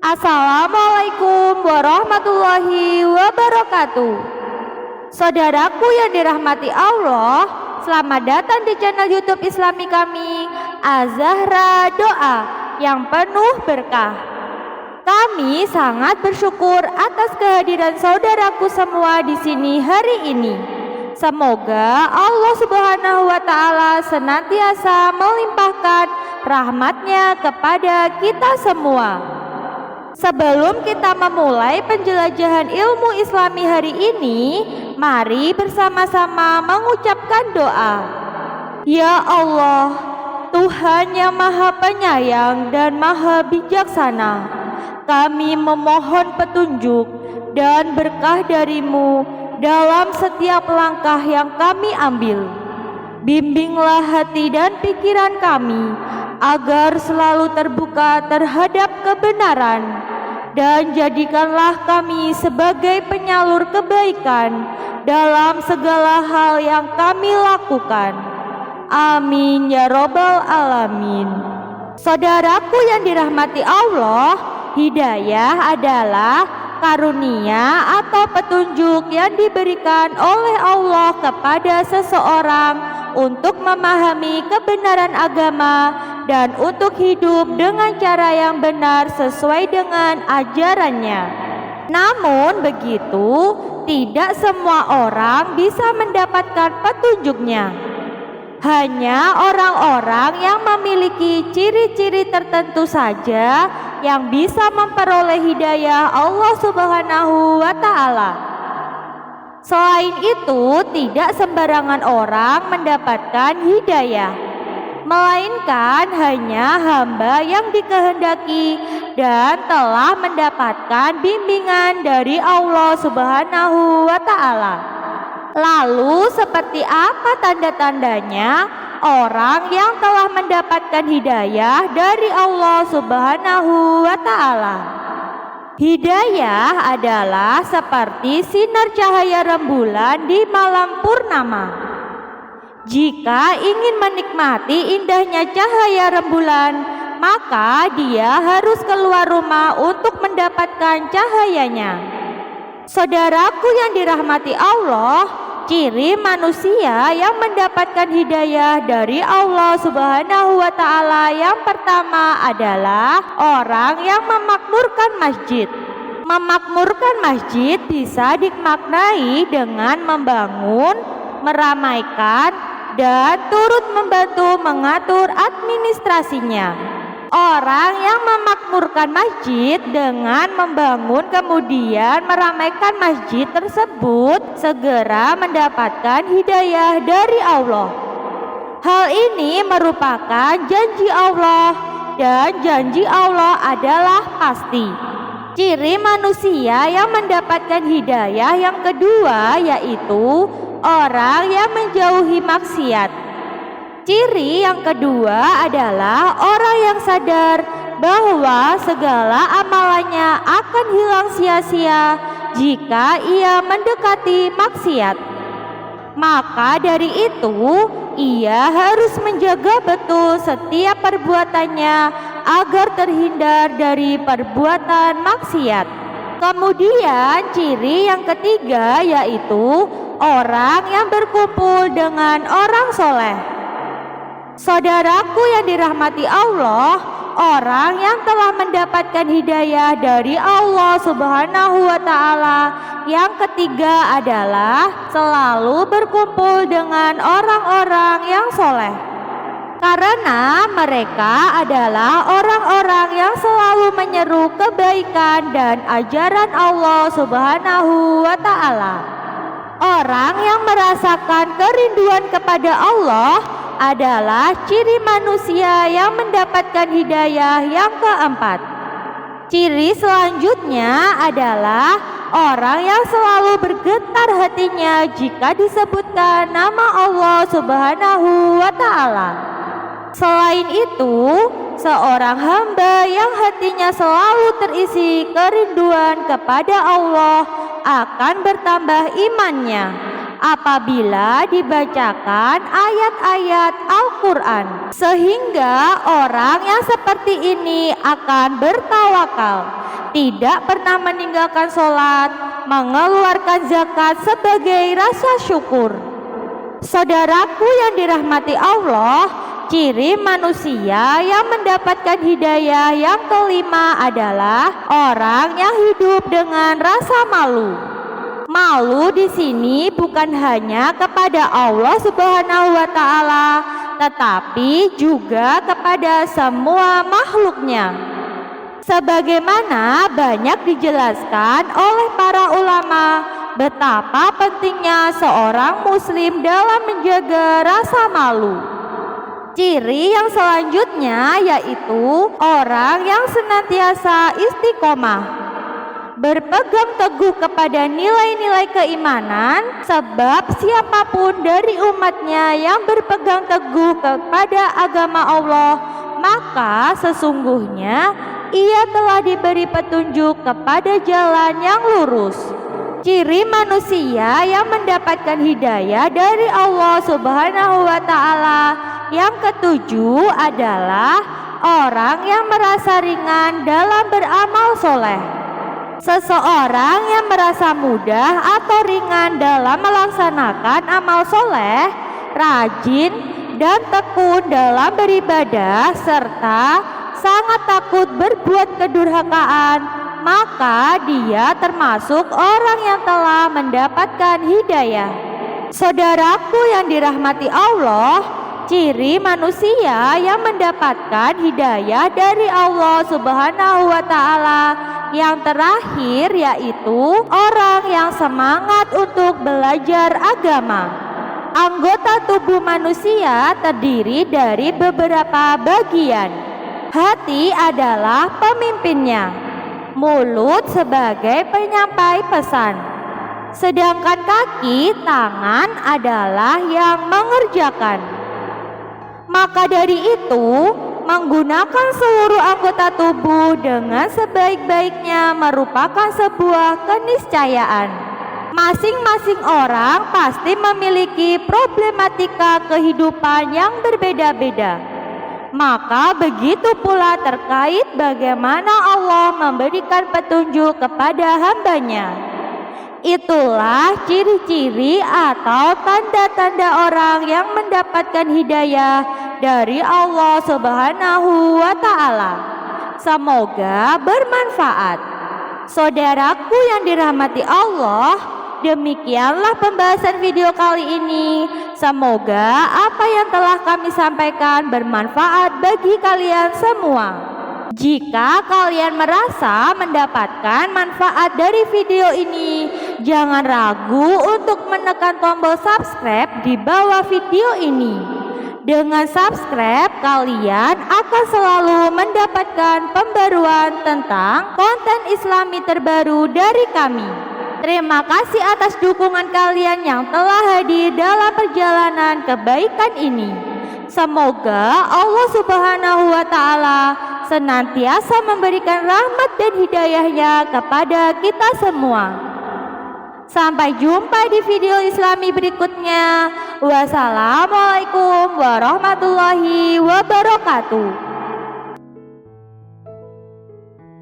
Assalamualaikum warahmatullahi wabarakatuh. Saudaraku yang dirahmati Allah, selamat datang di channel YouTube Islami kami, Az-Zahra Doa yang penuh berkah. Kami sangat bersyukur atas kehadiran saudaraku semua di sini hari ini. Semoga Allah Subhanahu wa Ta'ala senantiasa melimpahkan rahmatnya kepada kita semua. Sebelum kita memulai penjelajahan ilmu Islami hari ini, mari bersama-sama mengucapkan doa. Ya Allah, Tuhan yang Maha Penyayang dan Maha Bijaksana, kami memohon petunjuk dan berkah dari-Mu dalam setiap langkah yang kami ambil. Bimbinglah hati dan pikiran kami agar selalu terbuka terhadap kebenaran, dan jadikanlah kami sebagai penyalur kebaikan dalam segala hal yang kami lakukan. Amin ya robbal alamin. Saudaraku yang dirahmati Allah, hidayah adalah karunia atau petunjuk yang diberikan oleh Allah kepada seseorang untuk memahami kebenaran agama dan untuk hidup dengan cara yang benar sesuai dengan ajarannya. Namun begitu, tidak semua orang bisa mendapatkan petunjuknya. Hanya orang-orang yang memiliki ciri-ciri tertentu saja yang bisa memperoleh hidayah Allah Subhanahu wa Ta'ala. Selain itu, tidak sembarangan orang mendapatkan hidayah, melainkan hanya hamba yang dikehendaki dan telah mendapatkan bimbingan dari Allah Subhanahu wa Ta'ala. Lalu seperti apa tanda-tandanya orang yang telah mendapatkan hidayah dari Allah Subhanahu wa Ta'ala? Hidayah adalah seperti sinar cahaya rembulan di malam purnama. Jika ingin menikmati indahnya cahaya rembulan, maka dia harus keluar rumah untuk mendapatkan cahayanya. Saudaraku yang dirahmati Allah, ciri manusia yang mendapatkan hidayah dari Allah Subhanahu wa Ta'ala yang pertama adalah orang yang memakmurkan masjid. Memakmurkan masjid bisa dimaknai dengan membangun, meramaikan, dan turut membantu mengatur administrasinya. Orang yang memakmurkan masjid dengan membangun kemudian meramaikan masjid tersebut segera mendapatkan hidayah dari Allah. Hal ini merupakan janji Allah, dan janji Allah adalah pasti. Ciri manusia yang mendapatkan hidayah yang kedua yaitu orang yang menjauhi maksiat. Ciri yang kedua adalah orang yang sadar bahwa segala amalannya akan hilang sia-sia jika ia mendekati maksiat. Maka dari itu, ia harus menjaga betul setiap perbuatannya agar terhindar dari perbuatan maksiat. Kemudian ciri yang ketiga yaitu orang yang berkumpul dengan orang soleh. Saudaraku yang dirahmati Allah, orang yang telah mendapatkan hidayah dari Allah Subhanahu wa Ta'ala yang ketiga adalah selalu berkumpul dengan orang-orang yang soleh. Karena mereka adalah orang-orang yang selalu menyeru kebaikan dan ajaran Allah Subhanahu wa Ta'ala. Orang yang merasakan kerinduan kepada Allah adalah ciri manusia yang mendapatkan hidayah yang keempat. Ciri selanjutnya adalah orang yang selalu bergetar hatinya jika disebutkan nama Allah Subhanahu wa Ta'ala. Selain itu, seorang hamba yang hatinya selalu terisi kerinduan kepada Allah akan bertambah imannya apabila dibacakan ayat-ayat Al-Quran, sehingga orang yang seperti ini akan bertawakal tidak pernah meninggalkan sholat, mengeluarkan zakat sebagai rasa syukur. Saudaraku yang dirahmati Allah, ciri manusia yang mendapatkan hidayah yang kelima adalah orang yang hidup dengan rasa malu. Malu di sini bukan hanya kepada Allah Subhanahu wa Ta'ala, tetapi juga kepada semua makhluknya. Sebagaimana banyak dijelaskan oleh para ulama betapa pentingnya seorang muslim dalam menjaga rasa malu. Ciri yang selanjutnya yaitu orang yang senantiasa istiqomah, berpegang teguh kepada nilai-nilai keimanan, sebab siapapun dari umatnya yang berpegang teguh kepada agama Allah, maka sesungguhnya ia telah diberi petunjuk kepada jalan yang lurus. Ciri manusia yang mendapatkan hidayah dari Allah Subhanahu wa Ta'ala yang ketujuh adalah orang yang merasa ringan dalam beramal soleh. Seseorang yang merasa mudah atau ringan dalam melaksanakan amal soleh, rajin dan tekun dalam beribadah, serta sangat takut berbuat kedurhakaan, maka dia termasuk orang yang telah mendapatkan hidayah. Saudaraku yang dirahmati Allah, ciri manusia yang mendapatkan hidayah dari Allah Subhanahu wa Ta'ala yang terakhir yaitu orang yang semangat untuk belajar agama. Anggota tubuh manusia terdiri dari beberapa bagian. Hati adalah pemimpinnya, mulut sebagai penyampai pesan, sedangkan kaki, tangan adalah yang mengerjakan. Maka dari itu, menggunakan seluruh anggota tubuh dengan sebaik-baiknya merupakan sebuah keniscayaan. Masing-masing orang pasti memiliki problematika kehidupan yang berbeda-beda. Maka begitu pula terkait bagaimana Allah memberikan petunjuk kepada hambanya. Itulah ciri-ciri atau tanda-tanda orang yang mendapatkan hidayah dari Allah Subhanahu wa Ta'ala. Semoga bermanfaat. Saudaraku yang dirahmati Allah, demikianlah pembahasan video kali ini. Semoga apa yang telah kami sampaikan bermanfaat bagi kalian semua. Jika kalian merasa mendapatkan manfaat dari video ini, jangan ragu untuk menekan tombol subscribe di bawah video ini. Dengan subscribe, kalian akan selalu mendapatkan pembaruan tentang konten Islami terbaru dari kami. Terima kasih atas dukungan kalian yang telah hadir dalam perjalanan kebaikan ini. Semoga Allah Subhanahu wa Ta'ala senantiasa memberikan rahmat dan hidayahnya kepada kita semua. Sampai jumpa di video Islami berikutnya. Wassalamualaikum warahmatullahi wabarakatuh.